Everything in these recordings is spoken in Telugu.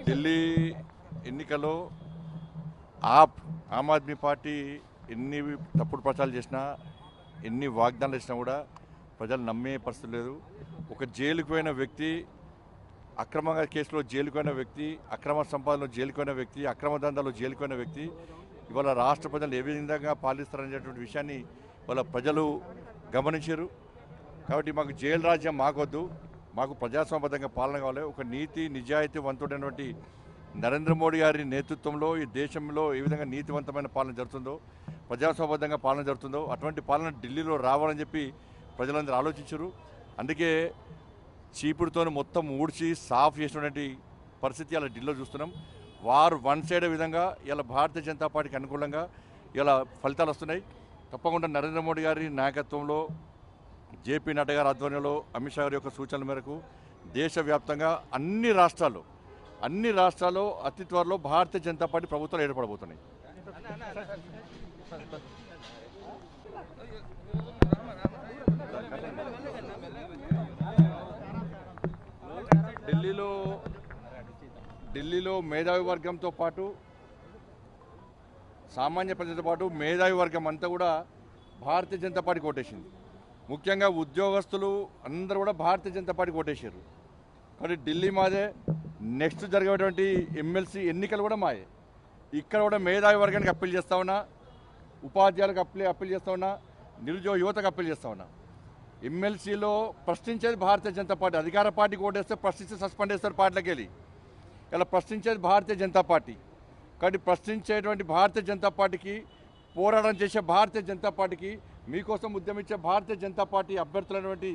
ఢిల్లీ ఎన్నికల్లో ఆమ్ ఆద్మీ పార్టీ ఎన్ని తప్పుడు ప్రచారాలు చేసినా, ఎన్ని వాగ్దానాలు చేసినా కూడా ప్రజలు నమ్మే పరిస్థితి లేదు. ఒక జైలుకు పోయిన వ్యక్తి, అక్రమంగా కేసులో జైలుకు పోయిన వ్యక్తి, అక్రమ సంపాదనలో జైలుకు పోయిన వ్యక్తి, అక్రమ దందాలో జైలుకు పోయిన వ్యక్తి ఇవాళ రాష్ట్ర ప్రజలు ఏ విధంగా పాలిస్తారనేటువంటి విషయాన్ని వాళ్ళ ప్రజలు గమనించారు. కాబట్టి మాకు జైలు రాజ్యం మాకొద్దు, మాకు ప్రజాస్వామ్యబద్ధంగా పాలన కావాలి. ఒక నీతి నిజాయితీ వంతుడైనటువంటి నరేంద్ర మోడీ గారి నేతృత్వంలో ఈ దేశంలో ఏ విధంగా నీతివంతమైన పాలన జరుగుతుందో, ప్రజాస్వామ్యబద్ధంగా పాలన జరుగుతుందో అటువంటి పాలన ఢిల్లీలో రావాలని చెప్పి ప్రజలందరూ ఆలోచించారు. అందుకే చీపుడుతో మొత్తం ఊడ్చి సాఫ్ చేసినటువంటి పరిస్థితి అలా ఢిల్లీలో చూస్తున్నాం. వారు వన్ సైడ్ విధంగా ఇలా భారతీయ జనతా పార్టీకి అనుకూలంగా ఇలా ఫలితాలు వస్తున్నాయి. తప్పకుండా నరేంద్ర మోడీ గారి నాయకత్వంలో, జేపీ నడ్డా గారి ఆధ్వర్యంలో, అమిత్ షా గారి యొక్క సూచనల మేరకు దేశవ్యాప్తంగా అన్ని రాష్ట్రాల్లో అతి త్వరలో భారతీయ జనతా పార్టీ ప్రభుత్వాలు ఏర్పడబోతున్నాయి. ఢిల్లీలో మేధావి వర్గంతో పాటు, సామాన్య ప్రజలతో పాటు మేధావి వర్గం అంతా కూడా భారతీయ జనతా పార్టీ ఓటేసింది. ముఖ్యంగా ఉద్యోగస్తులు అందరూ కూడా భారతీయ జనతా పార్టీ ఓటేసారు. కాబట్టి ఢిల్లీ మాదే. నెక్స్ట్ జరిగేటువంటి ఎమ్మెల్సీ ఎన్నికలు కూడా మాయే. ఇక్కడ కూడా మేధావి వర్గానికి అప్పీల్ చేస్తా ఉన్నా, ఉపాధ్యాయులకు అప్పీల్ చేస్తా ఉన్నా, నిరుద్యోగ యువతకు అప్పీల్ చేస్తా ఉన్నా. ఎమ్మెల్సీలో ప్రశ్నించేది భారతీయ జనతా పార్టీ. అధికార పార్టీకి ఓటేస్తే ప్రశ్నిస్తే సస్పెండ్ చేస్తారు పార్టీలోకి వెళ్ళి. ఇలా ప్రశ్నించేది భారతీయ జనతా పార్టీ. కాబట్టి ప్రశ్నించేటువంటి భారతీయ జనతా పార్టీకి, పోరాటం చేసే భారతీయ జనతా పార్టీకి, మీకోసం ఉద్యమించే భారతీయ జనతా పార్టీ అభ్యర్థులైనటువంటి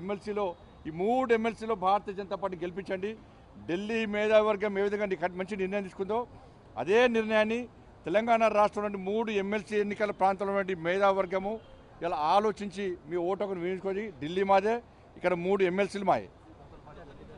ఎమ్మెల్సీలో, ఈ 3 ఎమ్మెల్సీలో భారతీయ జనతా పార్టీ గెలిపించండి. ఢిల్లీ మేధావి వర్గం ఏ విధంగా మంచి నిర్ణయం తీసుకుందో అదే నిర్ణయాన్ని తెలంగాణ రాష్ట్రం నుండి 3 ఎమ్మెల్సీ ఎన్నికల ప్రాంతంలో నుండి మేధావి వర్గము ఇలా ఆలోచించి మీ ఓటుకు వినియోగించుకొని ఢిల్లీ మాదే, ఇక్కడ 3 ఎమ్మెల్సీలు మాయే.